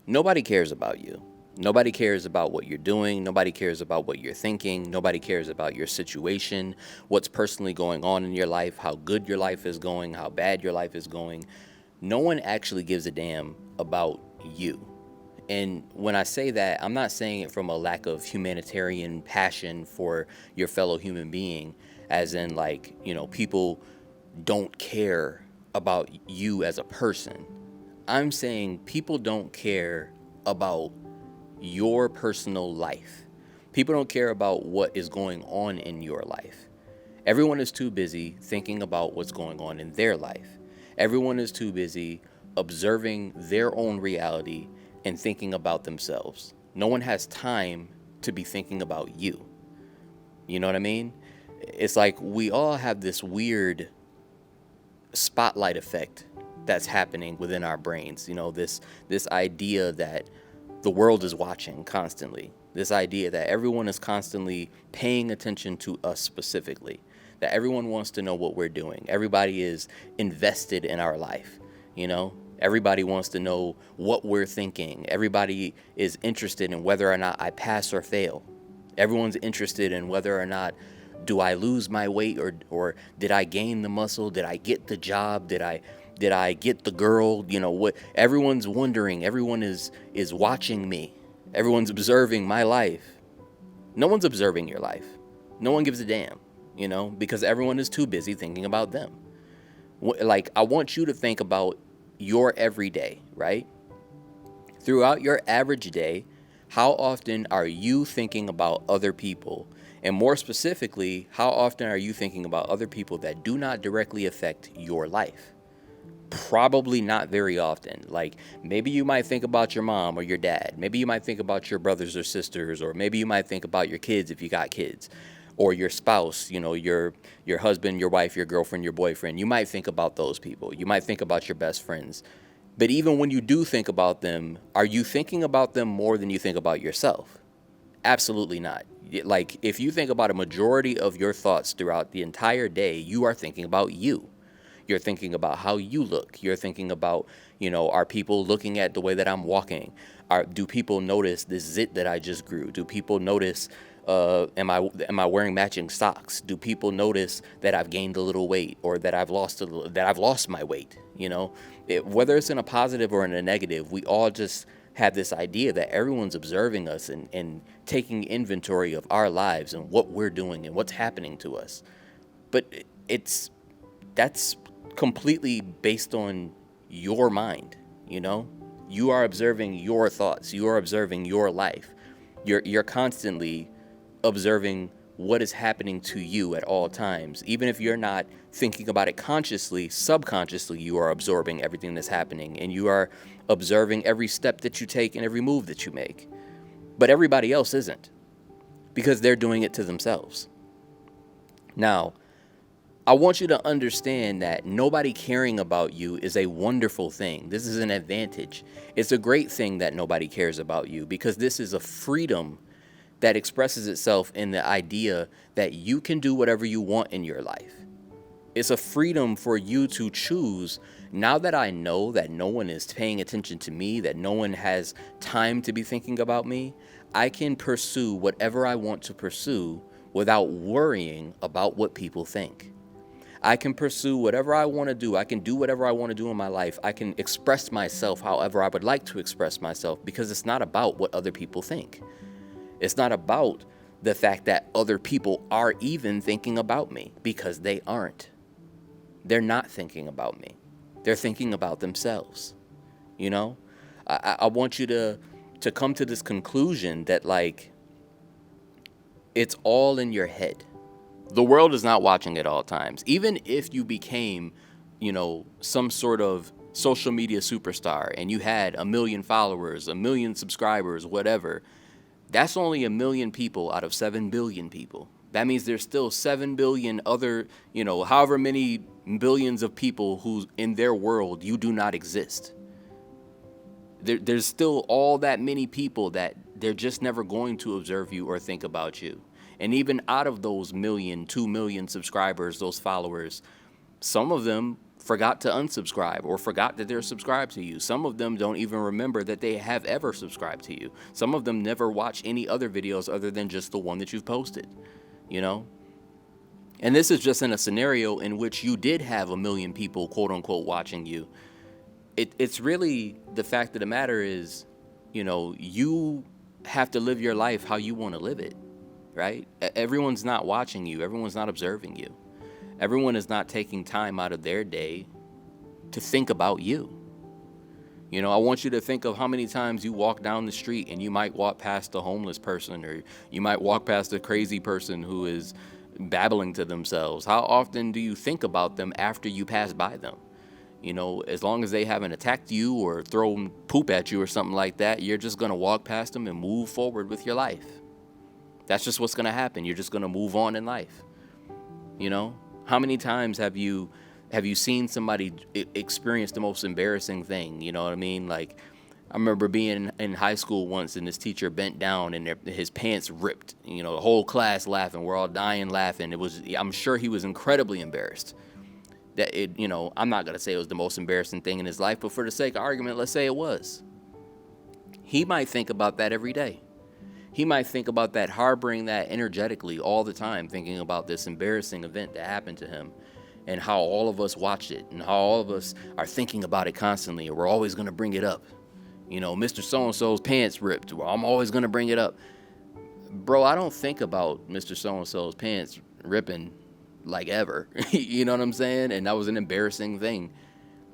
Nobody cares about you. Nobody cares about what you're doing. Nobody cares about what you're thinking. Nobody cares about your situation, what's personally going on in your life, how good your life is going, how bad your life is going. No one actually gives a damn about you. And when I say that, I'm not saying it from a lack of humanitarian passion for your fellow human being, as in, like, people don't care about you as a person. I'm saying people don't care about your personal life. People don't care about what is going on in your life. Everyone is too busy thinking about what's going on in their life. Everyone is too busy observing their own reality and thinking about themselves. No one has time to be thinking about you. You know what I mean? It's like we all have this weird spotlight effect that's happening within our brains. This idea that the world is watching constantly. This idea that everyone is constantly paying attention to us specifically. That everyone wants to know what we're doing. Everybody is invested in our life, Everybody wants to know what we're thinking. Everybody is interested in whether or not I pass or fail. Everyone's interested in whether or not do I lose my weight or did I gain the muscle? Did I get the job? Did I get the girl? What everyone's wondering. Everyone is watching me. Everyone's observing my life. No one's observing your life. No one gives a damn, because everyone is too busy thinking about them. Like, I want you to think about your everyday, right? Throughout your average day, how often are you thinking about other people? And more specifically, how often are you thinking about other people that do not directly affect your life? Probably not very often. Like, maybe you might think about your mom or your dad. Maybe you might think about your brothers or sisters, or maybe you might think about your kids if you got kids, or your spouse, your husband, your wife, your girlfriend, your boyfriend. You might think about those people. You might think about your best friends. But even when you do think about them, are you thinking about them more than you think about yourself? Absolutely not. Like, if you think about a majority of your thoughts throughout the entire day, you are thinking about you. You're thinking about how you look. You're thinking about, are people looking at the way that I'm walking? Do people notice this zit that I just grew? Do people notice, am I wearing matching socks? Do people notice that I've gained a little weight, or that I've lost my weight? Whether it's in a positive or in a negative, we all just have this idea that everyone's observing us and taking inventory of our lives and what we're doing and what's happening to us. But that's completely based on your mind. You are observing your thoughts. You are observing your life. You're constantly observing what is happening to you at all times. Even if you're not thinking about it consciously, subconsciously, you are absorbing everything that's happening, and you are observing every step that you take and every move that you make. But everybody else isn't, because they're doing it to themselves. Now, I want you to understand that nobody caring about you is a wonderful thing. This is an advantage. It's a great thing that nobody cares about you, because this is a freedom that expresses itself in the idea that you can do whatever you want in your life. It's a freedom for you to choose. Now that I know that no one is paying attention to me, that no one has time to be thinking about me, I can pursue whatever I want to pursue without worrying about what people think. I can pursue whatever I want to do. I can do whatever I want to do in my life. I can express myself however I would like to express myself, because it's not about what other people think. It's not about the fact that other people are even thinking about me, because they aren't. They're not thinking about me. They're thinking about themselves. I want you to come to this conclusion that, like, it's all in your head. The world is not watching at all times. Even if you became, some sort of social media superstar and you had 1 million followers, 1 million subscribers, whatever, that's only 1 million people out of 7 billion people. That means there's still 7 billion other, however many billions of people who in their world you do not exist. There's still all that many people that they're just never going to observe you or think about you. And even out of those 1 million, 2 million subscribers, those followers, some of them forgot to unsubscribe or forgot that they're subscribed to you. Some of them don't even remember that they have ever subscribed to you. Some of them never watch any other videos other than just the one that you've posted, you know? And this is just in a scenario in which you did have 1 million people, quote unquote, watching you. It's really the fact of the matter is, you know, you have to live your life how you want to live it, right? Everyone's not watching you. Everyone's not observing you. Everyone is not taking time out of their day to think about you. You know, I want you to think of how many times you walk down the street and you might walk past a homeless person, or you might walk past a crazy person who is babbling to themselves. How often do you think about them after you pass by them? You know, as long as they haven't attacked you or thrown poop at you or something like that, you're just going to walk past them and move forward with your life. That's just what's going to happen. You're just going to move on in life. You know, how many times have you seen somebody experience the most embarrassing thing? You know what I mean? Like, I remember being in high school once, and this teacher bent down and his pants ripped. You know, the whole class laughing. We're all dying laughing. I'm sure he was incredibly embarrassed. You know, I'm not gonna say it was the most embarrassing thing in his life, but for the sake of argument, let's say it was. He might think about that every day. He might think about that, harboring that energetically all the time, thinking about this embarrassing event that happened to him and how all of us watched it and how all of us are thinking about it constantly, and we're always going to bring it up. You know, Mr. So-and-so's pants ripped. Well, I'm always going to bring it up. Bro, I don't think about Mr. So-and-so's pants ripping like ever. You know what I'm saying? And that was an embarrassing thing.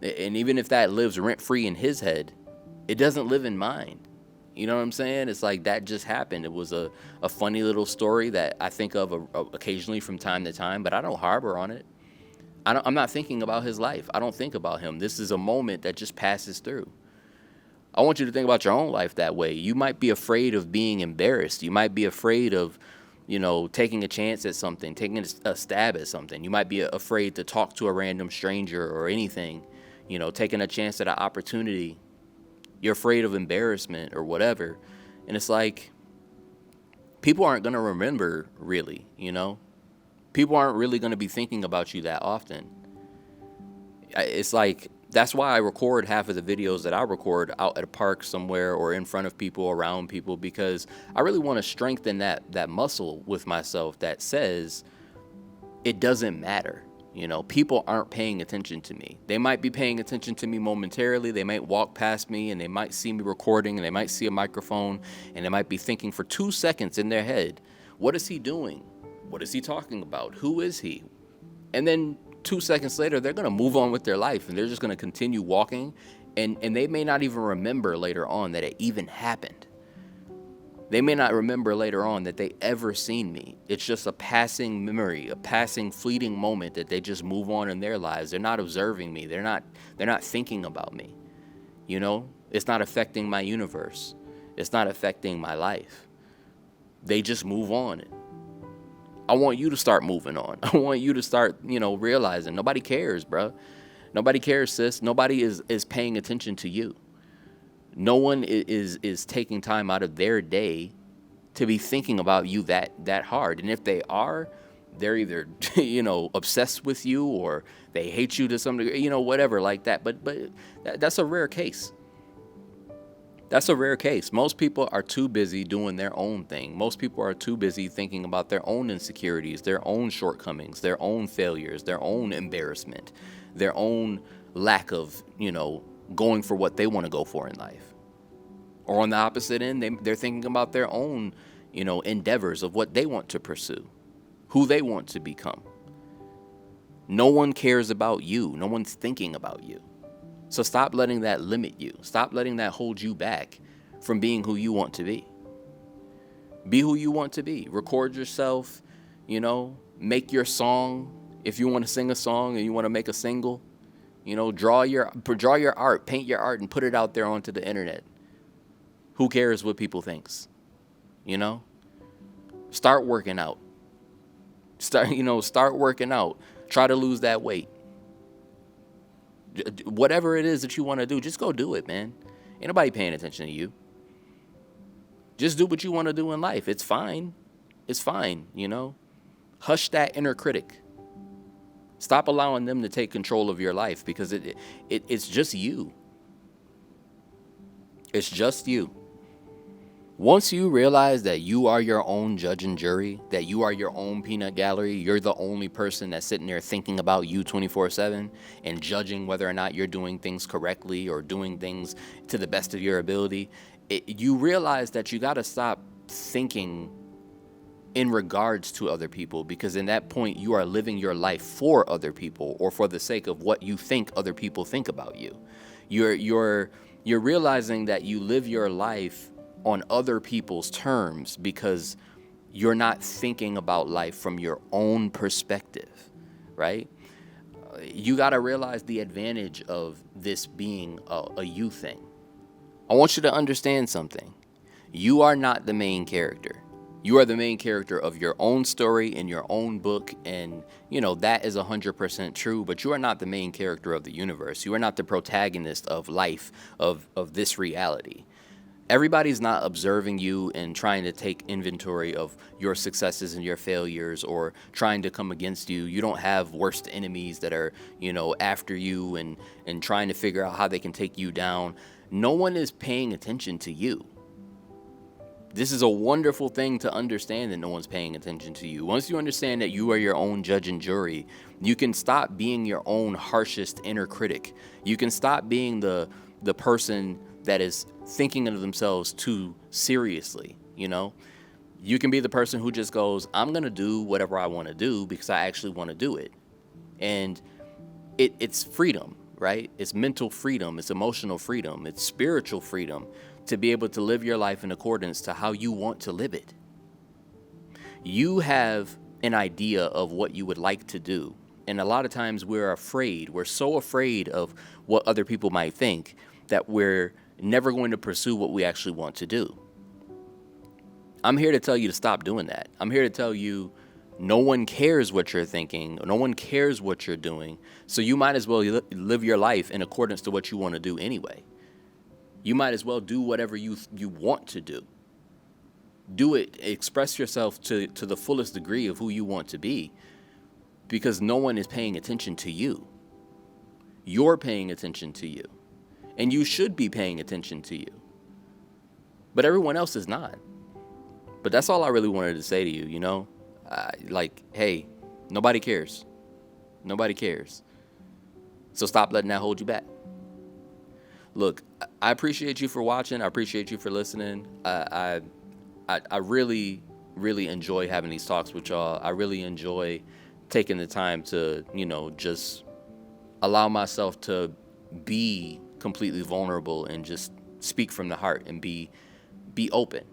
And even if that lives rent-free in his head, it doesn't live in mine. You know what I'm saying? It's like that just happened. It was a funny little story that I think of occasionally from time to time, but I don't harbor on it. I'm not thinking about his life. I don't think about him. This is a moment that just passes through. I want you to think about your own life that way. You might be afraid of being embarrassed. You might be afraid of, you know, taking a chance at something, taking a stab at something. You might be afraid to talk to a random stranger or anything, you know, taking a chance at an opportunity. You're afraid of embarrassment or whatever. And it's like, people aren't going to remember, really, you know? People aren't really going to be thinking about you that often. It's like, that's why I record half of the videos that I record out at a park somewhere or in front of people, around people, because I really want to strengthen that muscle with myself that says it doesn't matter. You know, people aren't paying attention to me. They might be paying attention to me momentarily. They might walk past me and they might see me recording and they might see a microphone and they might be thinking for 2 seconds in their head, what is he doing? What is he talking about? Who is he? And then 2 seconds later, they're going to move on with their life and they're just going to continue walking. And they may not even remember later on that it even happened. They may not remember later on that they ever seen me. It's just a passing memory, a passing fleeting moment that they just move on in their lives. They're not observing me. They're not thinking about me. You know, it's not affecting my universe. It's not affecting my life. They just move on. I want you to start moving on. I want you to start, you know, realizing nobody cares, bro. Nobody cares, sis. Nobody is paying attention to you. No one is taking time out of their day to be thinking about you that hard. And if they are, they're either, you know, obsessed with you or they hate you to some degree, you know, whatever like that. But that's a rare case. That's a rare case. Most people are too busy doing their own thing. Most people are too busy thinking about their own insecurities, their own shortcomings, their own failures, their own embarrassment, their own lack of, you know, going for what they want to go for in life. Or on the opposite end, they're thinking about their own, you know, endeavors of what they want to pursue, who they want to become. No one cares about you. No one's thinking about you. So stop letting that limit you. Stop letting that hold you back from being who you want to be. Be who you want to be. Record yourself, you know, make your song. If you want to sing a song and you want to make a single, you know, draw your art, paint your art and put it out there onto the internet. Who cares what people thinks? You know? Start working out. Start working out. Try to lose that weight. Whatever it is that you want to do, just go do it, man. Ain't nobody paying attention to you. Just do what you want to do in life. It's fine. It's fine, you know? Hush that inner critic. Stop allowing them to take control of your life, because it's just you. It's just you. Once you realize that you are your own judge and jury, that you are your own peanut gallery, you're the only person that's sitting there thinking about you 24/7 and judging whether or not you're doing things correctly or doing things to the best of your ability, you realize that you got to stop thinking in regards to other people, because in that point you are living your life for other people, or for the sake of what you think other people think about you. You're realizing that you live your life on other people's terms, because you're not thinking about life from your own perspective, right? You got to realize the advantage of this being a you thing. I want you to understand something. You are not the main character. You are the main character of your own story in your own book, and that is 100% true, but you are not the main character of the universe. You are not the protagonist of life, of this reality. Everybody's not observing you and trying to take inventory of your successes and your failures, or trying to come against you. You don't have worst enemies that are, after you and trying to figure out how they can take you down. No one is paying attention to you. This is a wonderful thing to understand, that no one's paying attention to you. Once you understand that you are your own judge and jury, you can stop being your own harshest inner critic. You can stop being the person that is thinking of themselves too seriously. You can be the person who just goes, I'm going to do whatever I want to do because I actually want to do it. And it's freedom, right? It's mental freedom. It's emotional freedom. It's spiritual freedom to be able to live your life in accordance to how you want to live it. You have an idea of what you would like to do. And a lot of times we're afraid. We're so afraid of what other people might think that we're never going to pursue what we actually want to do. I'm here to tell you to stop doing that. I'm here to tell you no one cares what you're thinking. No one cares what you're doing. So you might as well live your life in accordance to what you want to do anyway. You might as well do whatever you want to do. Do it. Express yourself to the fullest degree of who you want to be, because no one is paying attention to you. You're paying attention to you, and you should be paying attention to you. But everyone else is not. But that's all I really wanted to say to you, hey, nobody cares. Nobody cares. So stop letting that hold you back. Look, I appreciate you for watching. I appreciate you for listening. I really, really enjoy having these talks with y'all. I really enjoy taking the time to, just allow myself to be completely vulnerable and just speak from the heart and be open.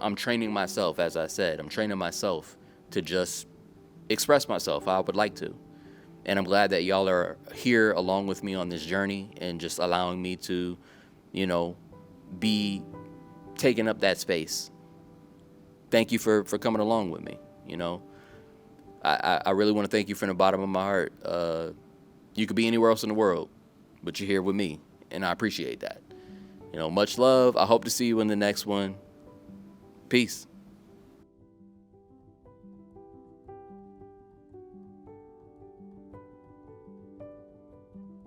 I'm training myself, as I said. I'm training myself to just express myself how I would like to. And I'm glad that y'all are here along with me on this journey and just allowing me to, be taking up that space. Thank you for coming along with me. I really want to thank you from the bottom of my heart. You could be anywhere else in the world, but you're here with me, and I appreciate that. Much love. I hope to see you in the next one. Peace.